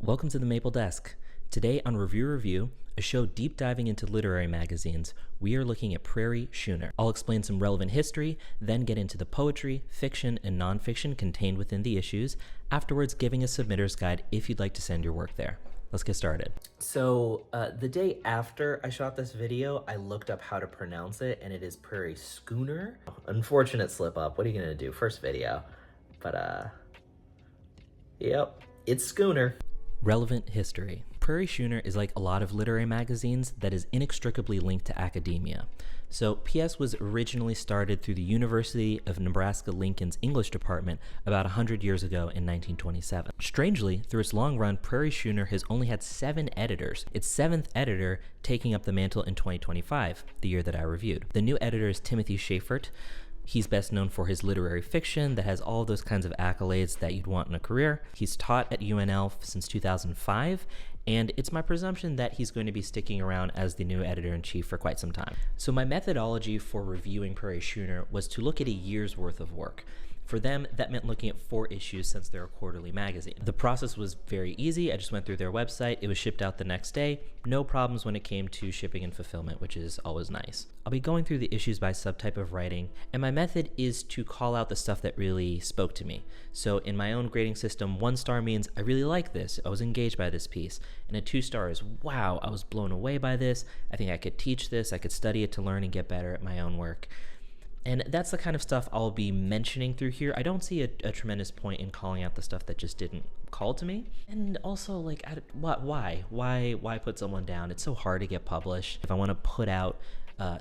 Welcome to the Maple Desk. Today on Review, a show deep diving into literary magazines, we are looking at Prairie Schooner. I'll explain some relevant history, then get into the poetry, fiction, and nonfiction contained within the issues, afterwards giving a submitter's guide if you'd like to send your work there. Let's get started. So the day after I shot this video, I looked up how to pronounce it, and it is Prairie Schooner. Unfortunate slip up. What are you gonna do? First video. But yep, it's Schooner. Relevant history. Prairie Schooner is like a lot of literary magazines that is inextricably linked to academia. So PS was originally started through the University of Nebraska-Lincoln's English department about 100 years ago in 1927. Strangely, through its long run, Prairie Schooner has only had 7 editors, its 7th editor taking up the mantle in 2025, the year that I reviewed. The new editor is Timothy Schaefert. He's best known for his literary fiction that has all those kinds of accolades that you'd want in a career. He's taught at UNL since 2005, and it's my presumption that he's going to be sticking around as the new editor-in-chief for quite some time. So my methodology for reviewing Prairie Schooner was to look at a year's worth of work. For them, that meant looking at 4 issues since they're a quarterly magazine. The process was very easy. I just went through their website. It was shipped out the next day. No problems when it came to shipping and fulfillment, which is always nice. I'll be going through the issues by subtype of writing, and my method is to call out the stuff that really spoke to me. So in my own grading system, 1 star means I really like this, I was engaged by this piece, and a 2 star is wow, I was blown away by this, I think I could teach this, I could study it to learn and get better at my own work. And that's the kind of stuff I'll be mentioning through here. I don't see a tremendous point in calling out the stuff that just didn't call to me. And also, like, why put someone down? It's so hard to get published. If I want to put out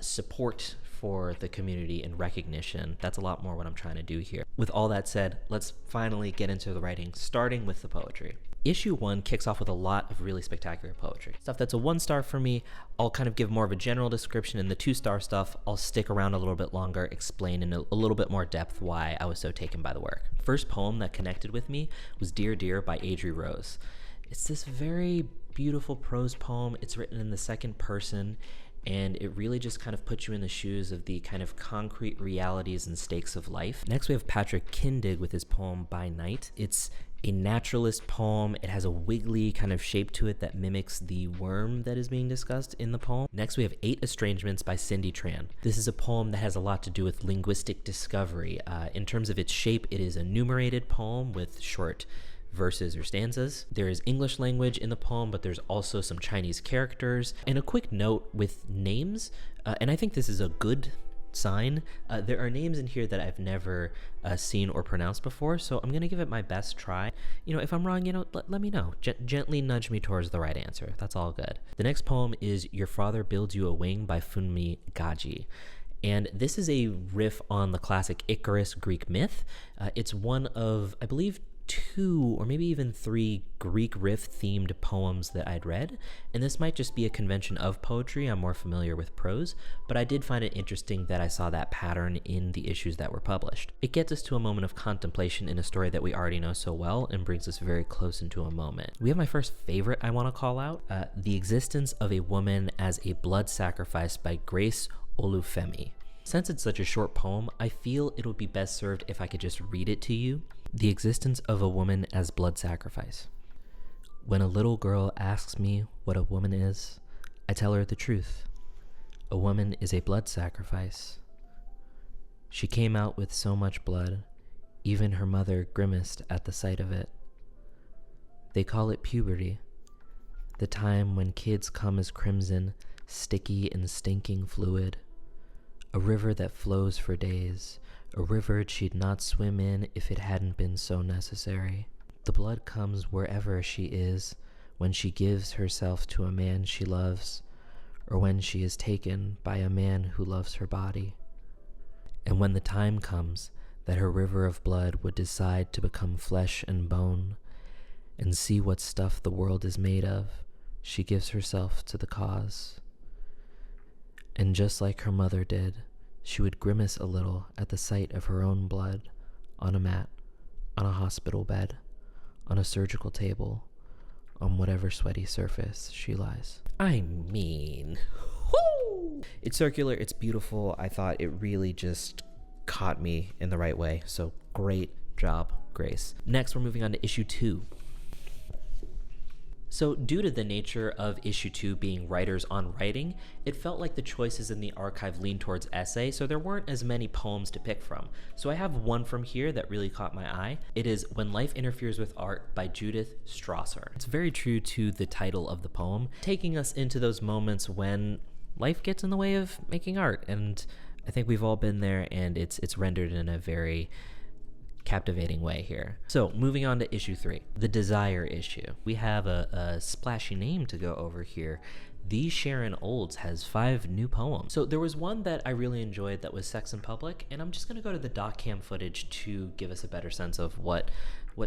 support for the community and recognition, that's a lot more what I'm trying to do here. With all that said, let's finally get into the writing, starting with the poetry. Issue 1 kicks off with a lot of really spectacular poetry. Stuff that's a 1 star for me, I'll kind of give more of a general description, and the 2 star stuff, I'll stick around a little bit longer, explain in a little bit more depth why I was so taken by the work. First poem that connected with me was Dear Dear by Adri Rose. It's this very beautiful prose poem. It's written in the second person, and it really just kind of puts you in the shoes of the kind of concrete realities and stakes of life. Next, we have Patrick Kindig with his poem By Night. It's a naturalist poem. It has a wiggly kind of shape to it that mimics the worm that is being discussed in the poem. Next, we have 8 Estrangements by Cindy Tran. This is a poem that has a lot to do with linguistic discovery. In terms of its shape, it is a numerated poem with short verses or stanzas. There is English language in the poem, but there's also some Chinese characters. And a quick note with names, and I think this is a good sign. There are names in here that I've never seen or pronounced before, so I'm gonna give it my best try. If I'm wrong, let me know. Gently nudge me towards the right answer. That's all good. The next poem is Your Father Builds You a Wing by Funmi Gaji. And this is a riff on the classic Icarus Greek myth. It's one of, I believe, 2 or maybe even 3 Greek riff themed poems that I'd read, and this might just be a convention of poetry. I'm more familiar with prose, but I did find it interesting that I saw that pattern in the issues that were published. It gets us to a moment of contemplation in a story that we already know so well and brings us very close into a moment. We have my first favorite I want to call out, The Existence of a Woman as a Blood Sacrifice by Grace Olufemi. Since it's such a short poem, I feel it would be best served if I could just read it to you. The Existence of a Woman as Blood Sacrifice. When a little girl asks me what a woman is, I tell her the truth. A woman is a blood sacrifice. She came out with so much blood, even her mother grimaced at the sight of it. They call it puberty, the time when kids come as crimson, sticky and stinking fluid. A river that flows for days, a river she'd not swim in if it hadn't been so necessary. The blood comes wherever she is, when she gives herself to a man she loves, or when she is taken by a man who loves her body. And when the time comes that her river of blood would decide to become flesh and bone, and see what stuff the world is made of, she gives herself to the cause. And just like her mother did, she would grimace a little at the sight of her own blood on a mat, on a hospital bed, on a surgical table, on whatever sweaty surface she lies. I mean, whoo! It's circular, it's beautiful. I thought it really just caught me in the right way. So great job, Grace. Next, we're moving on to issue 2. So due to the nature of issue 2 being writers on writing, it felt like the choices in the archive leaned towards essay, so there weren't as many poems to pick from. So I have one from here that really caught my eye. It is When Life Interferes with Art by Judith Strasser. It's very true to the title of the poem, taking us into those moments when life gets in the way of making art, and I think we've all been there, and it's rendered in a very captivating way here. So moving on to issue 3, the desire issue. We have a splashy name to go over here. The Sharon Olds has 5 new poems. So there was one that I really enjoyed that was Sex in Public, and I'm just going to go to the doc cam footage to give us a better sense of what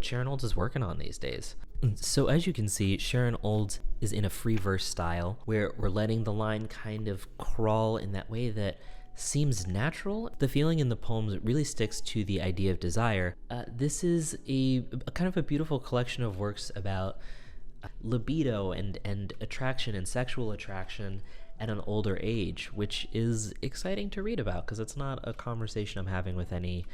Sharon Olds is working on these days. So as you can see, Sharon Olds is in a free verse style where we're letting the line kind of crawl in that way that seems natural. The feeling in the poems really sticks to the idea of desire. This is a kind of a beautiful collection of works about libido and attraction and sexual attraction at an older age, which is exciting to read about because it's not a conversation I'm having with any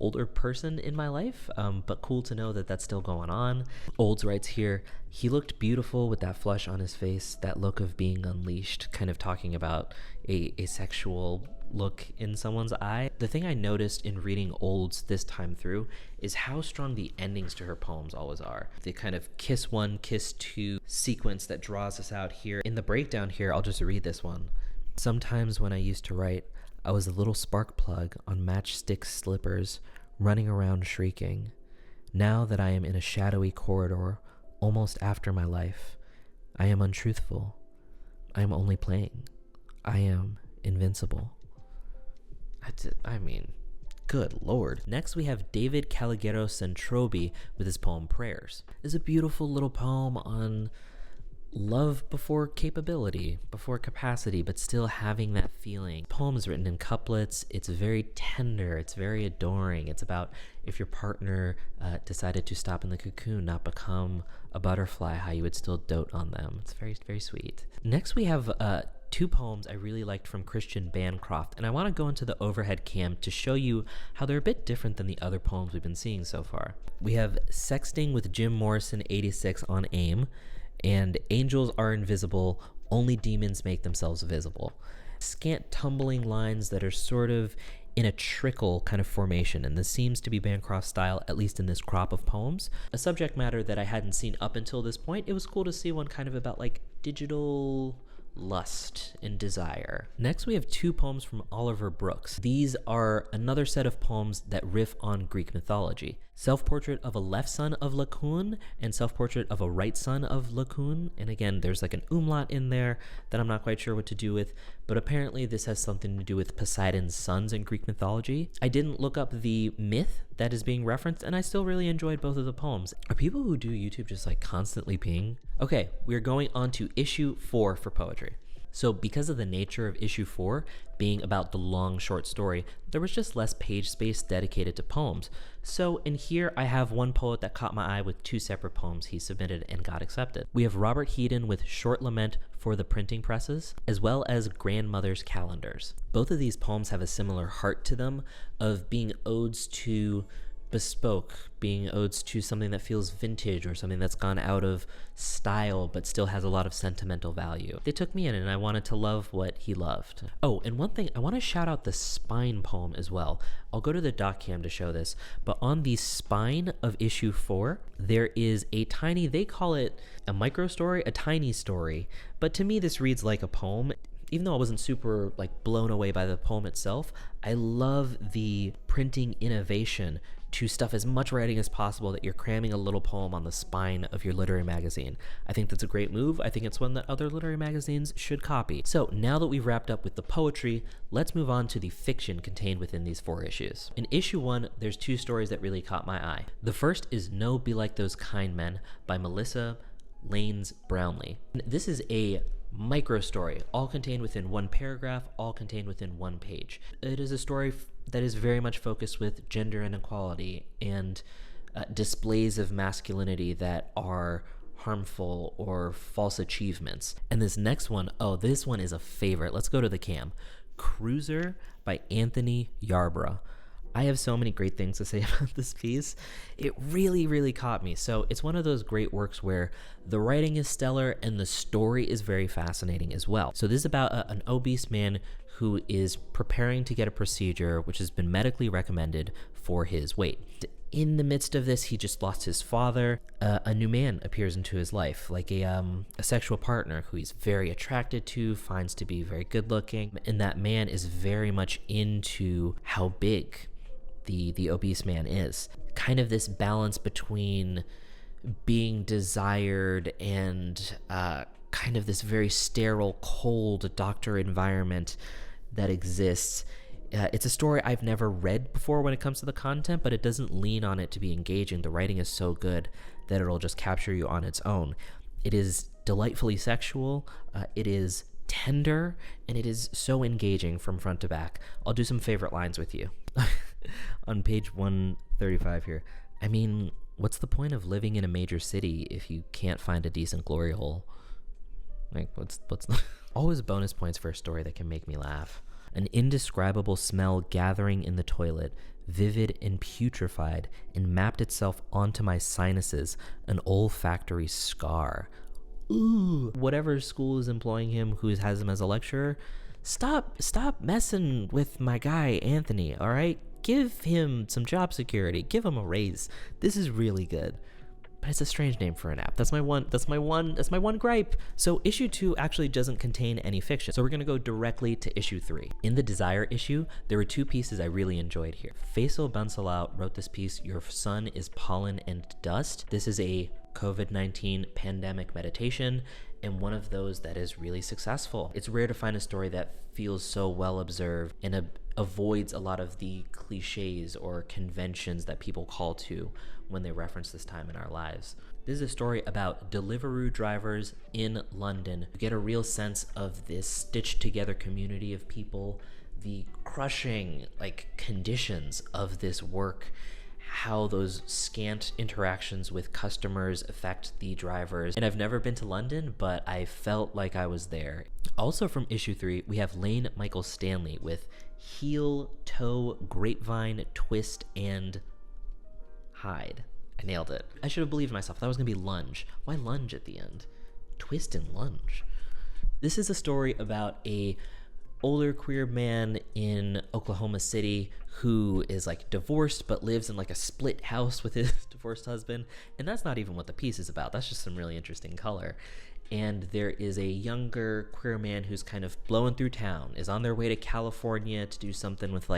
older person in my life, but cool to know that that's still going on. Olds writes here, he looked beautiful with that flush on his face, that look of being unleashed, kind of talking about a sexual look in someone's eye. The thing I noticed in reading Olds this time through is how strong the endings to her poems always are. The kind of kiss 1, kiss 2 sequence that draws us out here. In the breakdown here, I'll just read this one. Sometimes when I used to write, I was a little spark plug on matchstick slippers, running around shrieking. Now that I am in a shadowy corridor, almost after my life, I am untruthful. I am only playing. I am invincible. I mean, good lord. Next we have David Calogero Centrobi with his poem Prayers. It's a beautiful little poem on love before capability, before capacity, but still having that feeling. The poem is written in couplets. It's very tender. It's very adoring. It's about if your partner decided to stop in the cocoon, not become a butterfly, how you would still dote on them. It's very, very sweet. Next we have 2 poems I really liked from Christian Bancroft, and I want to go into the overhead cam to show you how they're a bit different than the other poems we've been seeing so far. We have Sexting with Jim Morrison 86 on AIM, and Angels Are Invisible, Only Demons Make Themselves Visible. Scant tumbling lines that are sort of in a trickle kind of formation, and this seems to be Bancroft's style, at least in this crop of poems. A subject matter that I hadn't seen up until this point. It was cool to see one kind of about like digital lust and desire. Next we have 2 poems from Oliver Brooks. These are another set of poems that riff on Greek mythology. Self-Portrait of a Left Son of Laocoon and Self-Portrait of a Right Son of Laocoon. And again, there's like an umlaut in there that I'm not quite sure what to do with, but apparently this has something to do with Poseidon's sons in Greek mythology. I didn't look up the myth that is being referenced, and I still really enjoyed both of the poems. Are people who do YouTube just like constantly peeing? Okay, we're going on to issue 4 for poetry. So because of the nature of issue 4 being about the long short story, there was just less page space dedicated to poems. So in here I have one poet that caught my eye with 2 separate poems he submitted and got accepted. We have Robert Heaton with Short Lament for the Printing Presses, as well as Grandmother's Calendars. Both of these poems have a similar heart to them of being odes to bespoke, being odes to something that feels vintage or something that's gone out of style but still has a lot of sentimental value. They took me in and I wanted to love what he loved. Oh, and one thing, I want to shout out the spine poem as well. I'll go to the doc cam to show this, but on the spine of issue 4, there is a tiny, they call it a micro story, a tiny story, but to me this reads like a poem. Even though I wasn't super like blown away by the poem itself, I love the printing innovation to stuff as much writing as possible that you're cramming a little poem on the spine of your literary magazine. I think that's a great move. I think it's one that other literary magazines should copy. So now that we've wrapped up with the poetry, let's move on to the fiction contained within these 4 issues. In issue 1, there's 2 stories that really caught my eye. The first is No Be Like Those Kind Men by Melissa Lanes Brownlee. This is a micro story, all contained within 1 paragraph, all contained within 1 page. It is a story that is very much focused with gender inequality and displays of masculinity that are harmful or false achievements. And this next one, oh, this one is a favorite. Let's go to the cam. Cruiser by Anthony Yarbrough. I have so many great things to say about this piece. It really, really caught me. So it's one of those great works where the writing is stellar and the story is very fascinating as well. So this is about an obese man who is preparing to get a procedure which has been medically recommended for his weight. In the midst of this, he just lost his father. A new man appears into his life, like a sexual partner who he's very attracted to, finds to be very good looking, and that man is very much into how big the obese man is. Kind of this balance between being desired and kind of this very sterile, cold doctor environment that exists. It's a story I've never read before when it comes to the content, but it doesn't lean on it to be engaging. The writing is so good that it'll just capture you on its own. It is delightfully sexual, it is tender, and it is so engaging from front to back. I'll do some favorite lines with you. On page 135 here. I mean, what's the point of living in a major city if you can't find a decent glory hole? Like, what's always bonus points for a story that can make me laugh. An indescribable smell gathering in the toilet, vivid and putrefied, and mapped itself onto my sinuses, an olfactory scar. Ooh, whatever school is employing him, who has him as a lecturer, stop messing with my guy Anthony, all right? Give him some job security, give him a raise. This is really good. But it's a strange name for an app. That's my one gripe. So issue 2 actually doesn't contain any fiction. So we're gonna go directly to issue 3. In the Desire issue, there were 2 pieces I really enjoyed here. Faisal Bensalah wrote this piece, Your Sun is Pollen and Dust. This is a COVID-19 pandemic meditation, and one of those that is really successful. It's rare to find a story that feels so well observed and avoids a lot of the cliches or conventions that people call to when they reference this time in our lives. This is a story about Deliveroo drivers in London. You get a real sense of this stitched together community of people, the crushing conditions of this work, how those scant interactions with customers affect the drivers. And I've never been to London, but I felt like I was there. Also from issue 3, we have Lane Michael Stanley with Heel, Toe, Grapevine, Twist, and Hide. I nailed it. I should have believed myself. That was gonna be lunge. Why lunge at the end? Twist and lunge. This is a story about a older queer man in Oklahoma City who is divorced but lives in a split house with his divorced husband, and that's not even what the piece is about. That's just some really interesting color. And there is a younger queer man who's kind of blowing through town, is on their way to California to do something with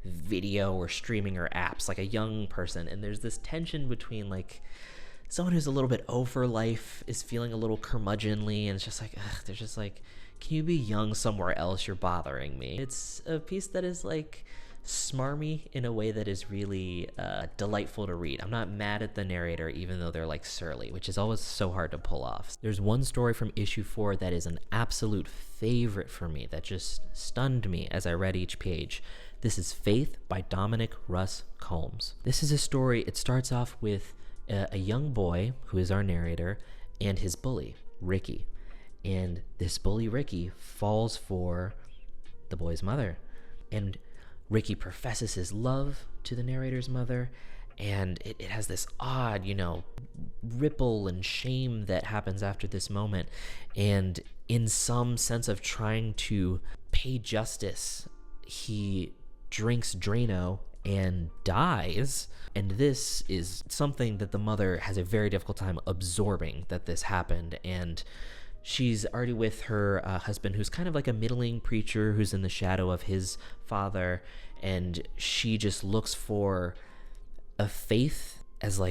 video or streaming or apps, a young person, and there's this tension between someone who's a little bit over life is feeling a little curmudgeonly, and it's just they're just can you be young somewhere else? You're bothering me. It's a piece that is smarmy in a way that is really delightful to read. I'm not mad at the narrator, even though they're surly, which is always so hard to pull off. There's one story from issue 4 that is an absolute favorite for me that just stunned me as I read each page. This is Faith by Dominic Russ Combs. This is a story, it starts off with a young boy, who is our narrator, and his bully, Ricky. And this bully, Ricky, falls for the boy's mother. And Ricky professes his love to the narrator's mother, and it has this odd, ripple and shame that happens after this moment. And in some sense of trying to pay justice, he drinks Drano and dies. And this is something that the mother has a very difficult time absorbing, that this happened. And she's already with her husband, who's kind of a middling preacher who's in the shadow of his father, and she just looks for a faith as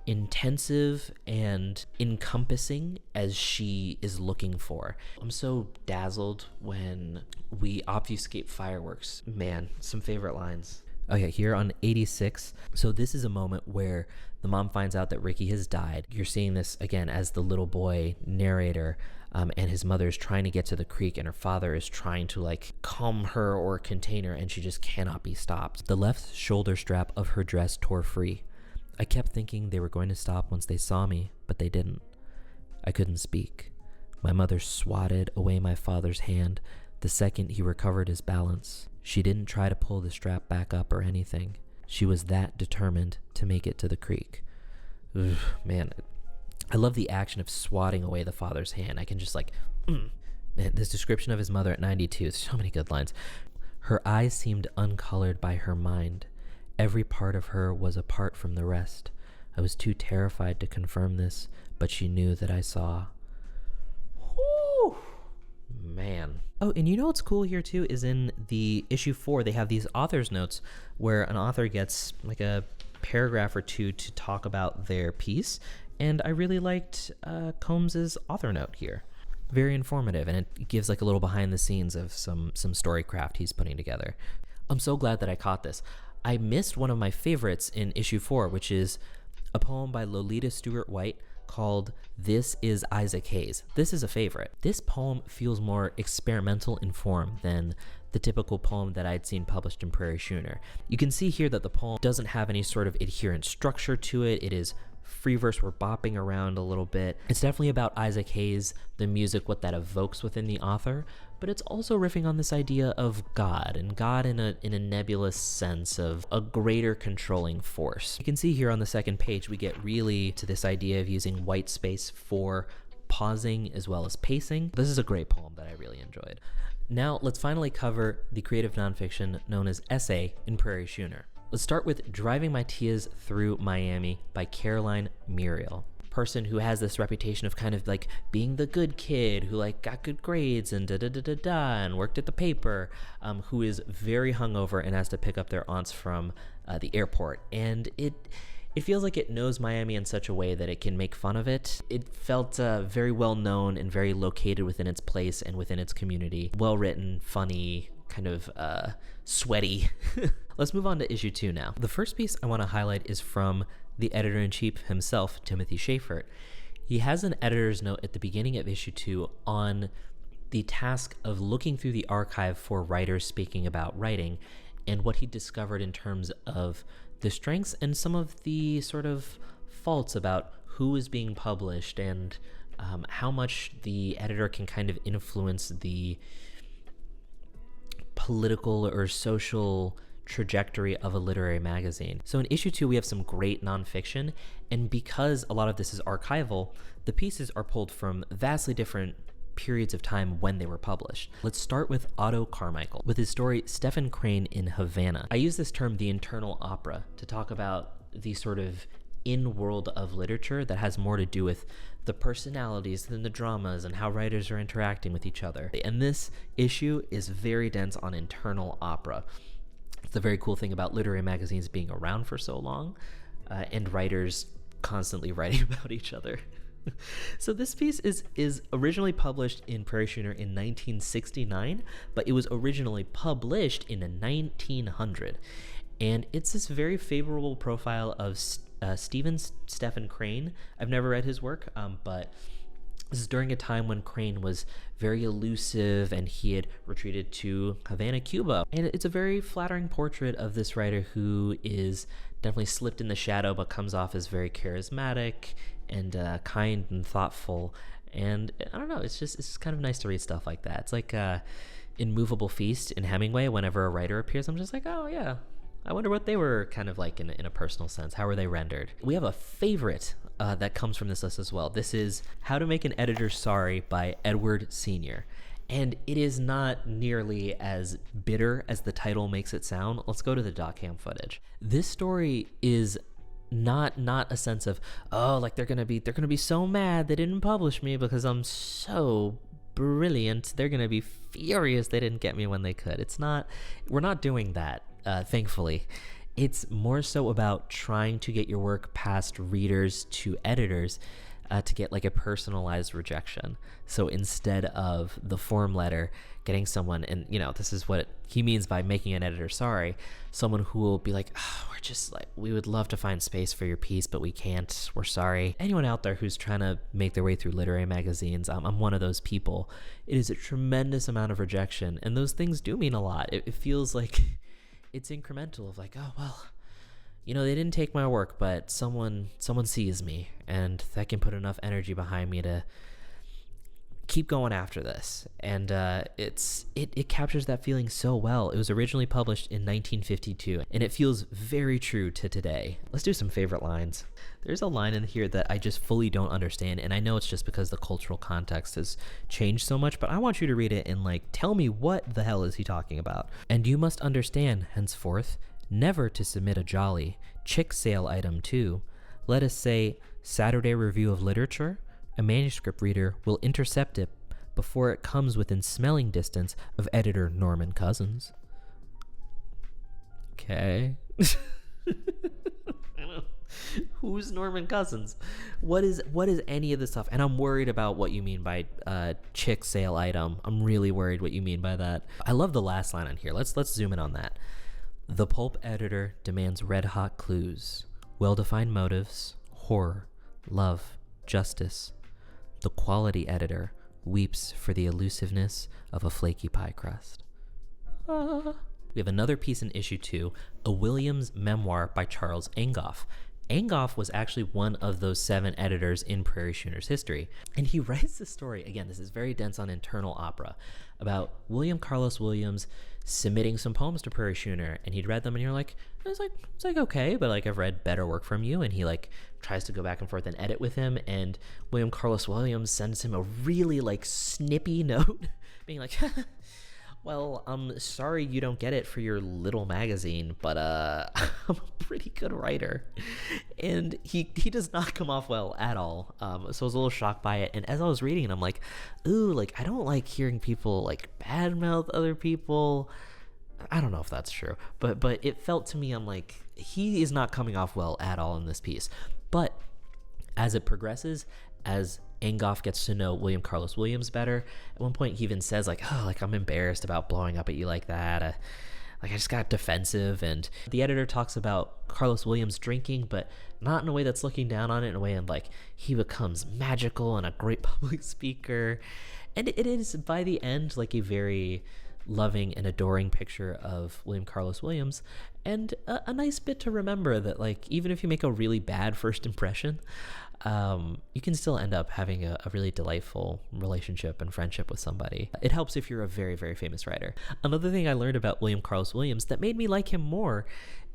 intensive and encompassing as she is looking for. I'm so dazzled when we obfuscate fireworks. Man, some favorite lines. Okay, here on 86. So this is a moment where the mom finds out that Ricky has died. You're seeing this again as the little boy narrator, and his mother is trying to get to the creek, and her father is trying to calm her or contain her, and she just cannot be stopped. The left shoulder strap of her dress tore free. I kept thinking they were going to stop once they saw me, but they didn't. I couldn't speak. My mother swatted away my father's hand the second he recovered his balance. She didn't try to pull the strap back up or anything. She was that determined to make it to the creek. Ugh, man, I love the action of swatting away the father's hand. I can just man, this description of his mother at 92, so many good lines. Her eyes seemed uncolored by her mind. Every part of her was apart from the rest. I was too terrified to confirm this, but she knew that I saw. Whew. Man. Oh, and you know what's cool here too is in the issue 4, they have these author's notes where an author gets like a paragraph or two to talk about their piece. And I really liked Combs's author note here. Very informative, and it gives like a little behind the scenes of some storycraft he's putting together. I'm so glad that I caught this. I missed one of my favorites in issue 4, which is a poem by Lolita Stewart White called This is Isaac Hayes. This is a favorite. This poem feels more experimental in form than the typical poem that I'd seen published in Prairie Schooner. You can see here that the poem doesn't have any sort of adherent structure to it. It is free verse, we're bopping around a little bit. It's definitely about Isaac Hayes, the music, what that evokes within the author, but it's also riffing on this idea of God, and God in a nebulous sense of a greater controlling force. You can see here on the second page, we get really to this idea of using white space for pausing as well as pacing. This is a great poem that I really enjoyed. Now let's finally cover the creative nonfiction known as Essay in Prairie Schooner. Let's start with Driving My Tias Through Miami by Caroline Muriel. Person who has this reputation of kind of like being the good kid who like got good grades and and worked at the paper, who is very hungover and has to pick up their aunts from the airport. And it feels like it knows Miami in such a way that it can make fun of it. It felt very well known and very located within its place and within its community. Well written, funny, kind of sweaty. Let's move on to issue 2 now. The first piece I want to highlight is from the editor-in-chief himself, Timothy Schaeffert. He has an editor's note at the beginning of issue 2 on the task of looking through the archive for writers speaking about writing and what he discovered in terms of the strengths and some of the sort of faults about who is being published and how much the editor can kind of influence the political or social trajectory of a literary magazine. So in issue 2, we have some great nonfiction, and because a lot of this is archival, the pieces are pulled from vastly different periods of time when they were published. Let's start with Otto Carmichael with his story Stephen Crane in Havana. I use this term, the internal opera, to talk about the sort of in-world of literature that has more to do with the personalities than the dramas and how writers are interacting with each other. And this issue is very dense on internal opera. It's the very cool thing about literary magazines being around for so long, and writers constantly writing about each other. So this piece is originally published in Prairie Schooner in 1969, but it was originally published in 1900. And it's this very favorable profile of Stephen Crane. I've never read his work, but this is during a time when Crane was very elusive and he had retreated to Havana, Cuba. And it's a very flattering portrait of this writer who is definitely slipped in the shadow but comes off as very charismatic and kind and thoughtful. And I don't know, it's just kind of nice to read stuff like that. It's like in Movable Feast in Hemingway, whenever a writer appears, I'm just like, oh yeah, I wonder what they were kind of like in a personal sense. How were they rendered? We have a favorite that comes from this list as well. This is How to Make an Editor Sorry by Edward Sr. And it is not nearly as bitter as the title makes it sound. Let's go to the doc-cam footage. This story is not a sense of, oh, like they're gonna be so mad they didn't publish me because I'm so brilliant. They're gonna be furious they didn't get me when they could. It's not. We're not doing that. Thankfully, it's more so about trying to get your work past readers to editors to get like a personalized rejection. So instead of the form letter, getting someone, and this is what he means by making an editor sorry, someone who will be like, oh, we're just like, we would love to find space for your piece, but we can't, we're sorry. Anyone out there who's trying to make their way through literary magazines, I'm one of those people. It is a tremendous amount of rejection, and those things do mean a lot. It feels like it's incremental of like, oh, well, they didn't take my work, but someone sees me, and that can put enough energy behind me to keep going after this. And it captures that feeling so well. It was originally published in 1952, and it feels very true to today. Let's do some favorite lines. There's a line in here that I just fully don't understand, and I know it's just because the cultural context has changed so much, but I want you to read it and tell me what the hell is he talking about. And you must understand, henceforth, never to submit a jolly chick sale item to, let us say, Saturday Review of Literature. A manuscript reader will intercept it before it comes within smelling distance of editor Norman Cousins. Okay. Who's Norman Cousins? What is any of this stuff? And I'm worried about what you mean by chick sale item. I'm really worried what you mean by that. I love the last line on here. Let's zoom in on that. The pulp editor demands red-hot clues, well-defined motives, horror, love, justice. The quality editor weeps for the elusiveness of a flaky pie crust. We have another piece in issue 2, a Williams memoir by Charles Angoff. Angoff was actually one of those 7 editors in Prairie Schooner's history. And he writes this story, again, this is very dense on internal opera, about William Carlos Williams submitting some poems to Prairie Schooner, and he'd read them and you're like, it's okay, but I've read better work from you. And he tries to go back and forth and edit with him, and William Carlos Williams sends him a really snippy note being like, well, I'm sorry you don't get it for your little magazine, but I'm a pretty good writer. And he does not come off well at all. So I was a little shocked by it. And as I was reading it, I'm like, ooh, I don't like hearing people badmouth other people. I don't know if that's true, but it felt to me, I'm like, he is not coming off well at all in this piece. But as it progresses, as Angoff gets to know William Carlos Williams better, at one point he even says I'm embarrassed about blowing up at you like that. I just got defensive. And the editor talks about Carlos Williams drinking, but not in a way that's looking down on it, in a way he becomes magical and a great public speaker. And it is, by the end, a very loving and adoring picture of William Carlos Williams, and a nice bit to remember that even if you make a really bad first impression, you can still end up having a really delightful relationship and friendship with somebody. It helps if you're a very, very famous writer. Another thing I learned about William Carlos Williams that made me like him more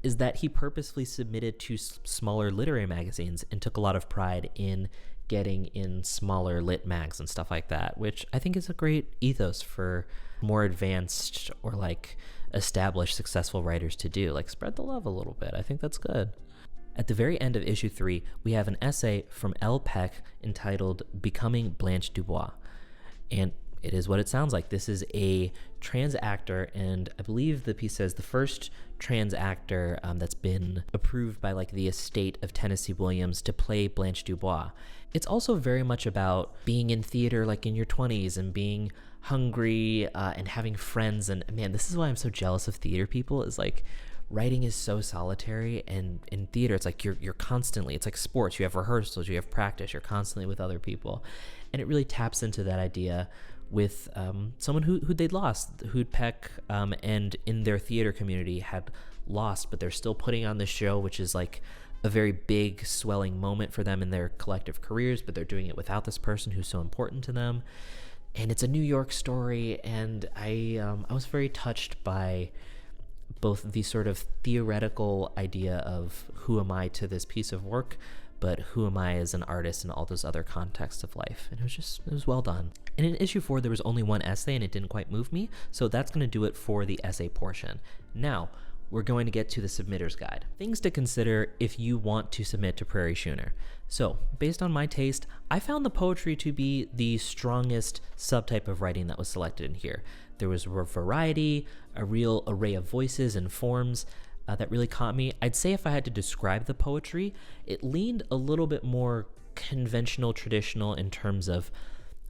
is that he purposefully submitted to smaller literary magazines and took a lot of pride in getting in smaller lit mags and stuff like that, which I think is a great ethos for more advanced or established successful writers to do. Spread the love a little bit. I think that's good. At the very end of issue 3, we have an essay from L. Peck entitled Becoming Blanche Dubois. And it is what it sounds like. This is a trans actor, and I believe the piece says the first trans actor that's been approved by the estate of Tennessee Williams to play Blanche Dubois. It's also very much about being in theater in your 20s and being hungry and having friends. And man, this is why I'm so jealous of theater people, is writing is so solitary, and in theater it's you're constantly, it's like sports, you have rehearsals, you have practice, you're constantly with other people. And it really taps into that idea with someone who they'd lost, who Peck and in their theater community had lost, but they're still putting on this show, which is a very big swelling moment for them in their collective careers, but they're doing it without this person who's so important to them. And it's a New York story, and I was very touched by both the sort of theoretical idea of who am I to this piece of work, but who am I as an artist in all those other contexts of life. And it was well done. And in issue 4, there was only one essay, and it didn't quite move me, so that's going to do it for the essay portion. Now, we're going to get to the submitter's guide. Things to consider if you want to submit to Prairie Schooner. So, based on my taste, I found the poetry to be the strongest subtype of writing that was selected in here. There was a variety, a real array of voices and forms that really caught me. I'd say if I had to describe the poetry, it leaned a little bit more conventional, traditional in terms of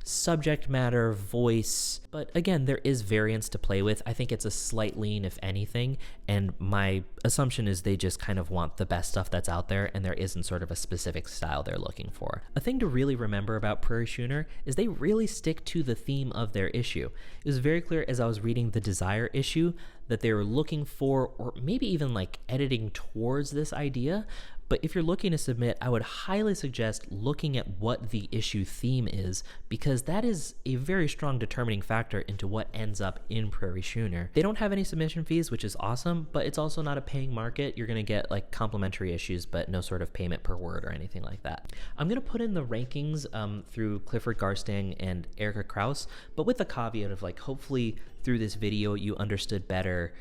subject matter, voice, but again, there is variance to play with. I think it's a slight lean, if anything, and my assumption is they just kind of want the best stuff that's out there, and there isn't sort of a specific style they're looking for. A thing to really remember about Prairie Schooner is they really stick to the theme of their issue. It was very clear as I was reading the Desire issue that they were looking for, or maybe even editing towards this idea, But if you're looking to submit, I would highly suggest looking at what the issue theme is, because that is a very strong determining factor into what ends up in Prairie Schooner. They don't have any submission fees, which is awesome, but it's also not a paying market. You're going to get like complimentary issues, but no sort of payment per word or anything like that. I'm going to put in the rankings through Clifford Garstang and Erica Krause, but with the caveat of like, hopefully through this video you understood better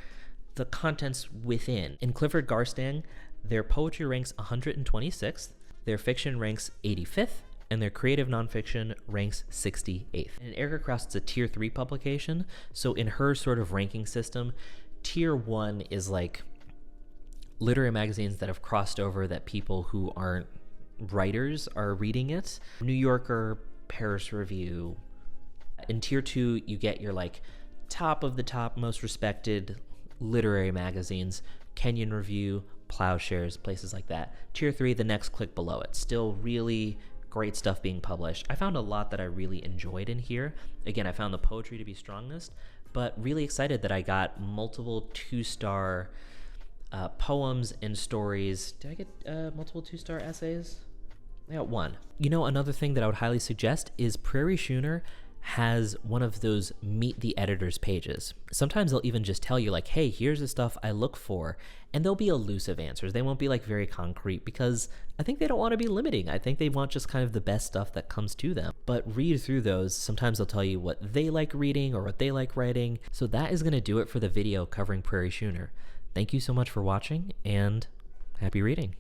the contents within. In Clifford Garstang, their poetry ranks 126th, their fiction ranks 85th, and their creative nonfiction ranks 68th. And in Erica Krause, it's a tier 3 publication, so in her sort of ranking system, tier 1 is like literary magazines that have crossed over that people who aren't writers are reading it. New Yorker, Paris Review. In tier 2, you get your like top of the top, most respected literary magazines, Kenyon Review, Plowshares, places like that. Tier 3, the next click below it. Still really great stuff being published. I found a lot that I really enjoyed in here. Again, I found the poetry to be strongest, but really excited that I got multiple 2-star poems and stories. Did I get multiple 2-star essays? I got 1. You know, another thing that I would highly suggest is Prairie Schooner has one of those meet the editors pages. Sometimes they'll even just tell you like, hey, here's the stuff I look for, and they'll be elusive answers. They won't be like very concrete, because I think they don't want to be limiting. I think they want just kind of the best stuff that comes to them. But read through those. Sometimes they'll tell you what they like reading or what they like writing. So that is going to do it for the video covering Prairie Schooner. Thank you so much for watching, and happy reading.